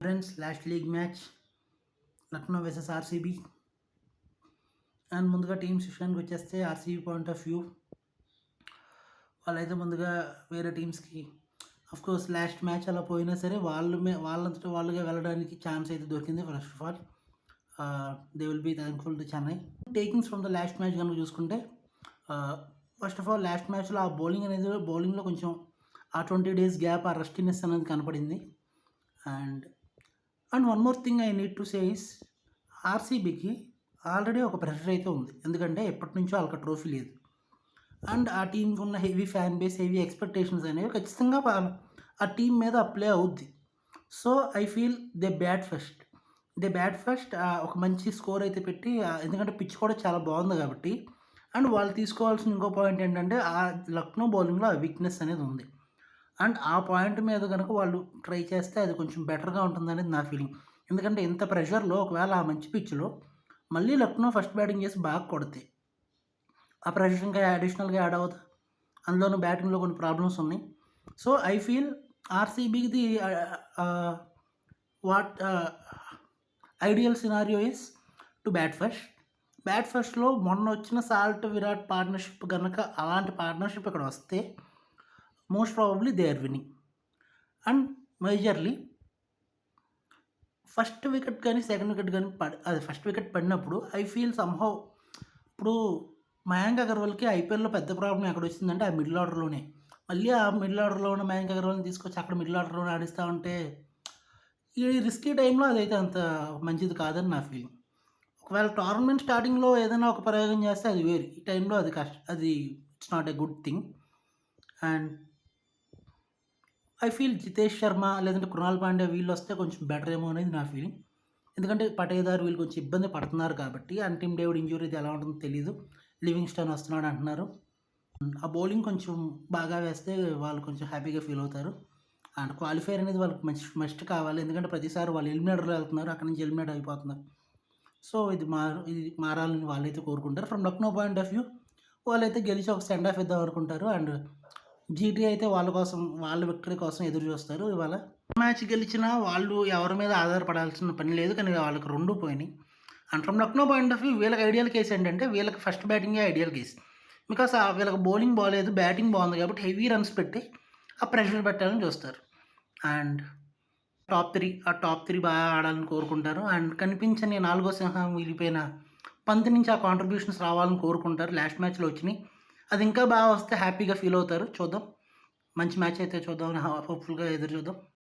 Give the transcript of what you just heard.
Friends, last league match Lucknow versus RCB. And ముందుగా teams విషయానికి వచ్చేస్తే ఆర్సీబీ పాయింట్ ఆఫ్ వ్యూ, వాళ్ళైతే ముందుగా వేరే టీమ్స్కి కోర్స్ లాస్ట్ మ్యాచ్ అలా పోయినా సరే వాళ్ళంతటా వాళ్ళుగా వెళ్ళడానికి ఛాన్స్ అయితే దొరికింది. First of all they will be thankful to Chennai. Takings from the last match కనుక చూసుకుంటే, ఫస్ట్ ఆఫ్ ఆల్ లాస్ట్ మ్యాచ్లో ఆ బౌలింగ్లో కొంచెం ఆ 20 days గ్యాప్, ఆ రస్టినెస్ అనేది కనపడింది. And one more thing I need to say is, ఆర్సీబీకి ఆల్రెడీ ఒక ప్రెషర్ అయితే ఉంది. ఎందుకంటే ఎప్పటి నుంచో వాళ్ళకి ట్రోఫీ లేదు. అండ్ ఆ టీంకి ఉన్న heavy fan base, heavy expectations అనేవి ఖచ్చితంగా ఆ టీం మీద అప్లై అవుద్ది. So I feel they bat first ఒక మంచి స్కోర్ అయితే పెట్టి, ఎందుకంటే పిచ్ కూడా చాలా బాగుంది కాబట్టి. అండ్ వాళ్ళు తీసుకోవాల్సిన ఇంకో పాయింట్ ఏంటంటే, ఆ లక్నో బౌలింగ్లో ఆ వీక్నెస్ అనేది ఉంది. అండ్ ఆ పాయింట్ మీద కనుక వాళ్ళు ట్రై చేస్తే అది కొంచెం బెటర్గా ఉంటుందనేది నా ఫీలింగ్. ఎందుకంటే ఇంత ప్రెషర్లో ఒకవేళ ఆ మంచి పిచ్లో మళ్ళీ లక్నో ఫస్ట్ బ్యాటింగ్ చేసి బాగా కొడితే ఆ ప్రెషర్ ఇంకా అడిషనల్గా యాడ్ అవుతుంది. అందులోనూ బ్యాటింగ్లో కొన్ని ప్రాబ్లమ్స్ ఉన్నాయి. సో ఐ ఫీల్ ఆర్సీబీది what ideal scenario is to bat ఫస్ట్లో మొన్న వచ్చిన సాల్ట్ విరాట్ పార్ట్నర్షిప్ కనుక అలాంటి పార్ట్నర్షిప్ ఇక్కడ వస్తే most probably they are winning. And majorly first wicket కానీ సెకండ్ వికెట్ కానీ అది ఫస్ట్ వికెట్ పడినప్పుడు ఐ ఫీల్ సమ్హౌ, ఇప్పుడు మయాంక్ అగర్వాల్కి ఐపీఎల్లో పెద్ద ప్రాబ్లం ఎక్కడ వచ్చిందంటే ఆ మిడిల్ ఆర్డర్లోనే. మళ్ళీ ఆ మిడిల్ ఆర్డర్లో ఉన్న మయాంక్ అగర్వాల్ని తీసుకొచ్చి అక్కడ మిడిల్ ఆర్డర్లోనే ఆడిస్తూ ఉంటే ఈ రిస్కీ టైంలో అదైతే అంత మంచిది కాదని నా ఫీలింగ్. ఒకవేళ టోర్నమెంట్ స్టార్టింగ్లో ఏదైనా ఒక ప్రయోగం చేస్తే అది వేరు, ఈ టైంలో అది it's not a good thing. And I feel Jitesh Sharma లేదంటే కృణాల్ పాండ్యా వీళ్ళు వస్తే కొంచెం బెటర్ ఏమో అనేది నా ఫీలింగ్. ఎందుకంటే పటేదార్ వీళ్ళు కొంచెం ఇబ్బంది పడుతున్నారు కాబట్టి. అండ్ టీమ్ డేవిడ్ ఇంజూరీ ఎలా ఉంటుందో తెలీదు. లివింగ్స్టన్ వస్తున్నాడు అంటున్నారు. ఆ బౌలింగ్ కొంచెం బాగా వేస్తే వాళ్ళు కొంచెం హ్యాపీగా ఫీల్ అవుతారు. అండ్ క్వాలిఫైర్ అనేది వాళ్ళకి మస్ట్ కావాలి. ఎందుకంటే ప్రతిసారి వాళ్ళు ఎలిమినేటర్లో వెళ్తున్నారు, అక్కడి నుంచి ఎలిమినేట్ అయిపోతున్నారు. సో ఇది మారాలని వాళ్ళైతే కోరుకుంటారు. From Lucknow point of view, వాళ్ళైతే గెలిచి ఒక సెండ్ ఆఫ్ ఇద్దాం అనుకుంటారు. అండ్ జీటీ అయితే వాళ్ళ విక్టరీ కోసం ఎదురు చూస్తారు. ఇవాళ మ్యాచ్ గెలిచినా వాళ్ళు ఎవరి మీద ఆధారపడాల్సిన పని లేదు, కానీ వాళ్ళకి 2 పోయినాయి. And from Lucknow point of view, వీళ్ళకి ఐడియల్ కేసు ఏంటంటే, వీళ్ళకి ఫస్ట్ బ్యాటింగే ఐడియల్ కేసు. బికాస్ వీళ్ళకి బౌలింగ్ బాగాలేదు, బ్యాటింగ్ బాగుంది కాబట్టి హెవీ రన్స్ పెట్టి ఆ ప్రెషర్ పెట్టాలని చూస్తారు. అండ్ టాప్ త్రీ బాగా ఆడాలని కోరుకుంటారు. అండ్ కనిపించని 4వ సింహం మిగిలిపోయిన పంత్ నుంచి ఆ కాంట్రిబ్యూషన్స్ రావాలని కోరుకుంటారు. లాస్ట్ మ్యాచ్లో వచ్చినాయి, అది ఇంకా బాగా వస్తే హ్యాపీగా ఫీల్ అవుతారు. చూద్దాం, మంచి మ్యాచ్ అయితే చూద్దాం, హోప్ఫుల్గా ఎదురు చూద్దాం.